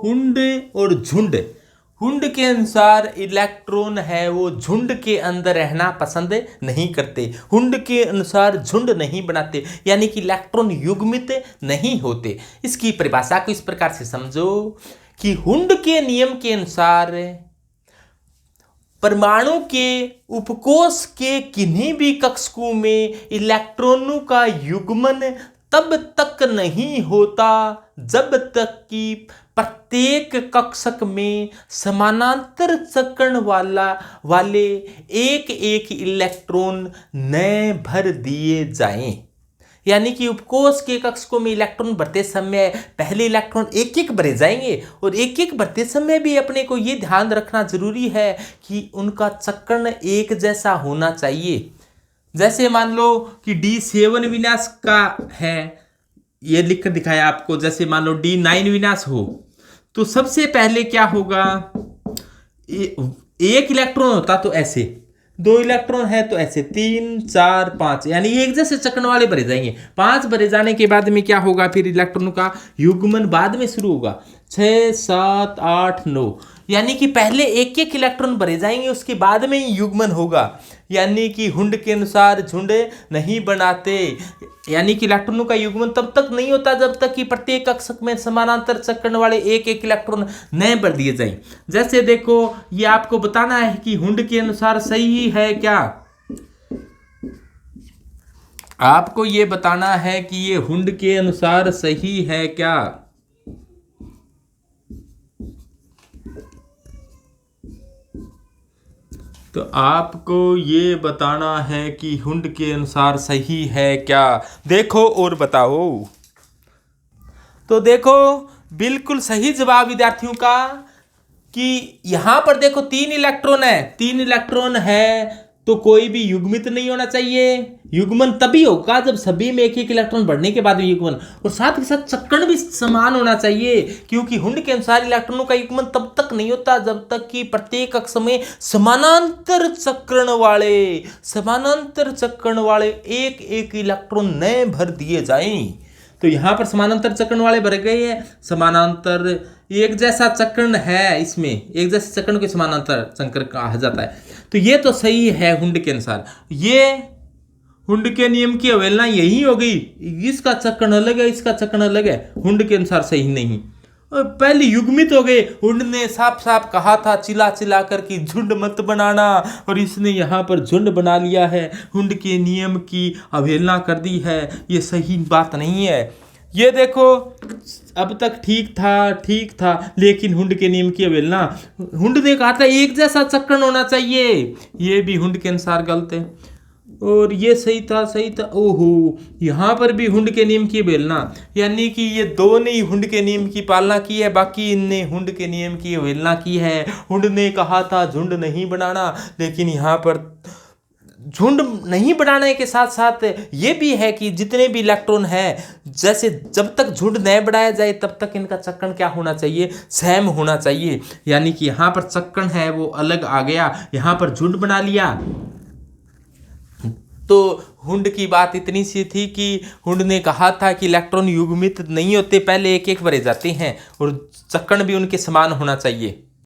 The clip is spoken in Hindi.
हुंड और झुंड, हुंड के अनुसार इलेक्ट्रॉन है वो झुंड के अंदर रहना पसंद नहीं करते, हुंड के अनुसार झुंड नहीं बनाते, यानी कि इलेक्ट्रॉन युग्मित नहीं होते। इसकी परिभाषा को इस प्रकार से समझो कि हुंड के नियम के अनुसार परमाणु के उपकोष के किन्हीं भी कक्षकों में इलेक्ट्रॉनों का युग्मन तब तक नहीं होता जब तक कि प्रत्येक कक्षक में समानांतर चक्रण वाले एक एक इलेक्ट्रॉन नए भर दिए जाएं। यानी कि उपकोष के कक्षकों में इलेक्ट्रॉन भरते समय पहले इलेक्ट्रॉन एक एक भरे जाएंगे, और एक एक भरते समय भी अपने को ये ध्यान रखना जरूरी है कि उनका चक्रण एक जैसा होना चाहिए। जैसे मान लो कि D7 विन्यास का है, ये लिख कर दिखाया आपको। जैसे मान लो D9 विन्यास हो तो सबसे पहले क्या होगा, एक इलेक्ट्रॉन होता तो ऐसे, दो इलेक्ट्रॉन है तो ऐसे, 3 4 5, यानी एक जैसे चक्रण वाले भरे जाएंगे। 5 भरे जाने के बाद में क्या होगा, फिर इलेक्ट्रॉनों का युग्मन बाद में शुरू होगा, 6 7 8 9, यानी कि पहले एक एक इलेक्ट्रॉन भरे जाएंगे, उसके बाद में ही युग्मन होगा। यानी कि हुंड के अनुसार झुंड नहीं बनाते, यानी कि इलेक्ट्रॉनों का युग्मन तब तक नहीं होता जब तक कि प्रत्येक कक्षक में समानांतर चक्रण वाले एक एक इलेक्ट्रॉन नए भर दिए जाएं। जैसे देखो, ये आपको बताना है कि हुंड के अनुसार सही है क्या, आपको ये बताना है कि ये हुंड के अनुसार सही है क्या। तो आपको ये बताना है कि हुंड के अनुसार सही है क्या, देखो और बताओ। तो देखो, बिल्कुल सही जवाब विद्यार्थियों का कि यहां पर देखो 3 इलेक्ट्रॉन है, 3 इलेक्ट्रॉन है तो कोई भी युग्मित नहीं होना चाहिए। युग्मन तभी होगा जब सभी में एक एक इलेक्ट्रॉन बढ़ने के बाद युग्मन, और साथ ही साथ चक्रण भी समान होना चाहिए, क्योंकि हुंड के अनुसार इलेक्ट्रॉनों का युग्मन तब तक नहीं होता जब तक कि प्रत्येक कक्ष में समानांतर चक्रण वाले एक एक इलेक्ट्रॉन नए भर दिए जाएं। तो यहां पर समानांतर चक्रण वाले भर गए हैं, समानांतर एक जैसा चक्रण है, इसमें एक जैसे चक्रण को समानांतर चक्र कहा जाता है। तो ये तो सही है हुंड के अनुसार। ये हुंड के नियम की अवहेलना यही हो गई, इसका चक्रण अलग है, इसका चक्रण अलग है, हुंड के अनुसार सही नहीं। और पहले युग्मित हो गए, हुंड ने साफ साफ कहा था चिल्ला चिल्ला कर कि झुंड मत बनाना, और इसने यहाँ पर झुंड बना लिया है, हुंड के नियम की अवहेलना कर दी है, ये सही बात नहीं है। ये देखो, अब तक ठीक था, लेकिन हुंड के नियम की अवहेलना, हुंड ने कहा था एक जैसा चक्रण होना चाहिए, ये भी हुंड के अनुसार गलत है, और ये सही था। ओहो, यहाँ पर भी हुंड के नियम की अवहेलना, यानी कि ये दो ने हुंड के नियम की पालना की है, बाकी इनने हुंड के नियम की अवहेलना की है। हुंड ने कहा था झुंड नहीं बनाना, लेकिन यहाँ पर झुंड नहीं बनाने के साथ साथ ये भी है कि जितने भी इलेक्ट्रॉन हैं, जैसे जब तक झुंड न बढ़ाया जाए तब तक इनका चक्रण क्या होना चाहिए, सेम होना चाहिए। यानी कि यहाँ पर चक्रण है वो अलग आ गया, यहाँ पर झुंड बना लिया। तो हुंड की बात इतनी सी थी कि हुंड ने कहा था कि इलेक्ट्रॉन युग्मित नहीं होते, पहले एक एक भरे जाते हैं, और चक्रण भी उनके समान होना चाहिए।